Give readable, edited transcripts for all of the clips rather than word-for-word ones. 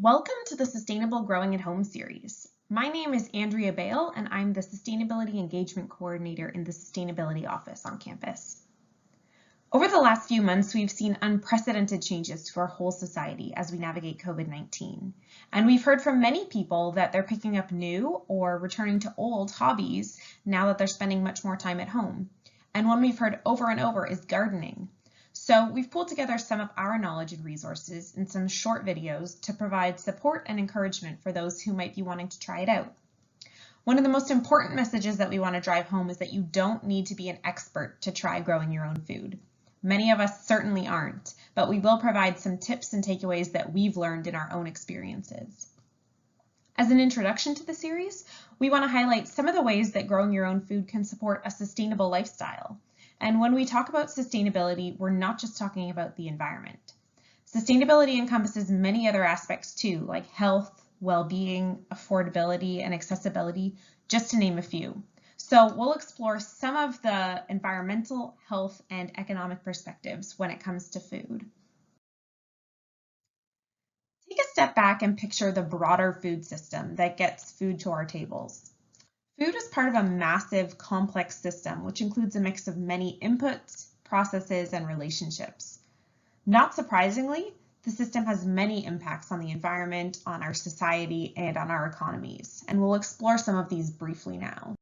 Welcome to the Sustainable Growing at Home series. My name is Andrea Bale, and I'm the Sustainability Engagement Coordinator in the Sustainability Office on campus. Over the last few months, we've seen unprecedented changes to our whole society as we navigate COVID-19. And we've heard from many people that they're picking up new or returning to old hobbies now that they're spending much more time at home. And one we've heard over and over is gardening. So we've pulled together some of our knowledge and resources in some short videos to provide support and encouragement for those who might be wanting to try it out. One of the most important messages that we want to drive home is that you don't need to be an expert to try growing your own food. Many of us certainly aren't, but we will provide some tips and takeaways that we've learned in our own experiences. As an introduction to the series, we want to highlight some of the ways that growing your own food can support a sustainable lifestyle. And when we talk about sustainability, we're not just talking about the environment. Sustainability encompasses many other aspects too, like health, well-being, affordability, and accessibility, just to name a few. So we'll explore some of the environmental, health, and economic perspectives when it comes to food. Take a step back and picture the broader food system that gets food to our tables. Food is part of a massive, complex system, which includes a mix of many inputs, processes, and relationships. Not surprisingly, the system has many impacts on the environment, on our society, and on our economies, and we'll explore some of these briefly now.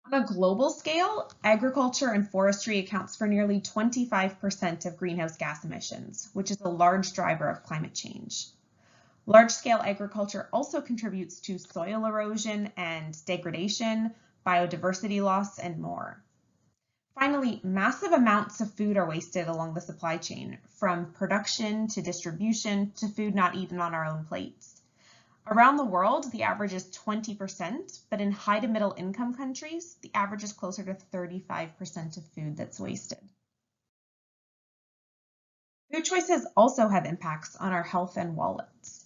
On a global scale, agriculture and forestry accounts for nearly 25% of greenhouse gas emissions, which is a large driver of climate change. Large-scale agriculture also contributes to soil erosion and degradation, biodiversity loss, and more. Finally, massive amounts of food are wasted along the supply chain, from production to distribution to food not eaten on our own plates. Around the world, the average is 20%, but in high to middle income countries, the average is closer to 35% of food that's wasted. Food choices also have impacts on our health and wallets.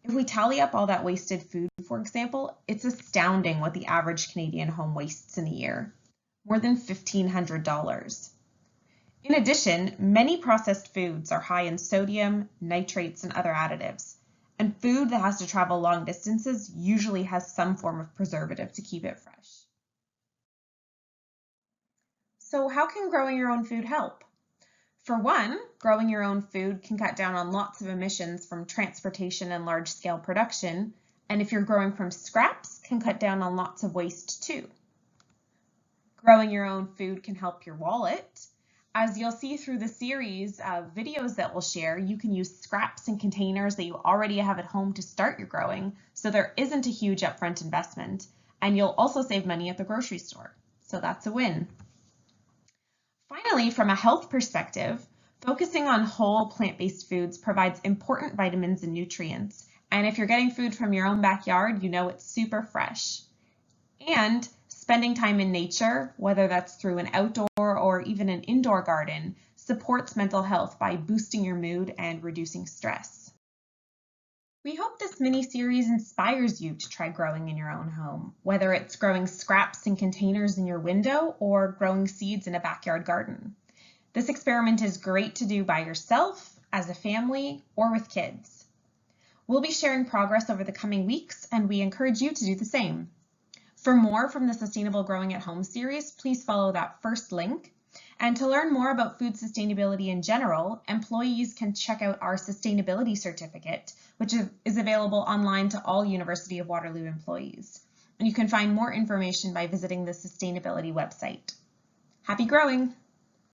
If we tally up all that wasted food, for example, it's astounding what the average Canadian home wastes in a year, more than $1,500. In addition, many processed foods are high in sodium, nitrates, and other additives, and food that has to travel long distances usually has some form of preservative to keep it fresh. So how can growing your own food help? For one, growing your own food can cut down on lots of emissions from transportation and large-scale production, and if you're growing from scraps, can cut down on lots of waste too. Growing your own food can help your wallet. As you'll see through the series of videos that we'll share, you can use scraps and containers that you already have at home to start your growing, so there isn't a huge upfront investment, and you'll also save money at the grocery store, so that's a win. Finally, from a health perspective, focusing on whole plant-based foods provides important vitamins and nutrients. And if you're getting food from your own backyard, you know it's super fresh. And spending time in nature, whether that's through an outdoor or even an indoor garden, supports mental health by boosting your mood and reducing stress. We hope this mini-series inspires you to try growing in your own home, whether it's growing scraps and containers in your window or growing seeds in a backyard garden. This experiment is great to do by yourself, as a family, or with kids. We'll be sharing progress over the coming weeks, and we encourage you to do the same. For more from the Sustainable Growing at Home series, please follow that first link. And to learn more about food sustainability in general, employees can check out our sustainability certificate, which is available online to all University of Waterloo employees. And you can find more information by visiting the sustainability website. Happy growing!